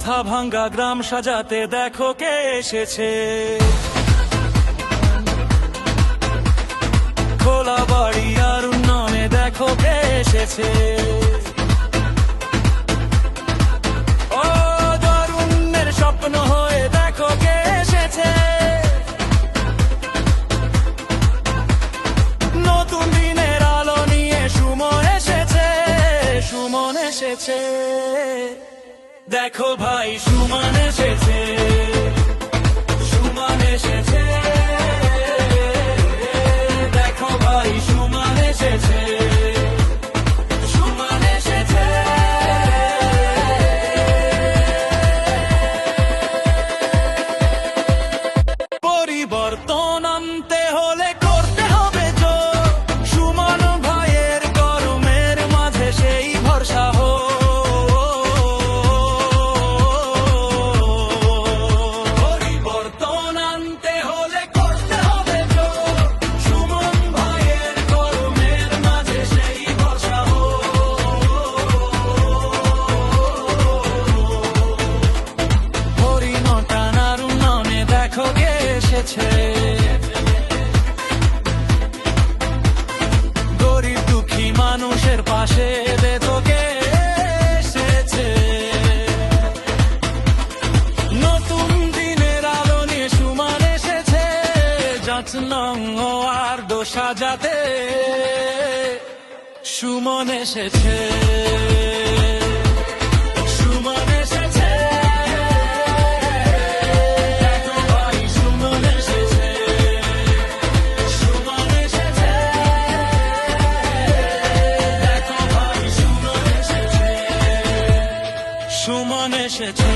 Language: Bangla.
মাথা ভাঙ্গা গ্রাম সাজাতে দেখো কে এসেছে। খোলা বাড়ি আর উন্নয়নে দেখো কে এসেছে। ও তরুণের স্বপ্ন হয়ে দেখো কে এসেছে। নতুন দিনের আলো নিয়ে সুমন এসেছে, সুমন এসেছে। দেখো ভাই সুমন এসেছে, সুমন এসেছে। দেখো ভাই সুমন এসেছে, সুমন এসেছে। পরিবর্তন আনতে হলে করতে হবে জোর, সুমন ভাইয়ের গরমের মাঝে সেই ভরসা হোক। গরিব দুঃখী মানুষের পাশে তোকে এসেছে। নতুন দিনের আলো নিয়ে সুমন এসেছে। যাচনং আর দোষা যাতে সুমন এসেছে, সুমন এসেছে। সুমন এসেছে।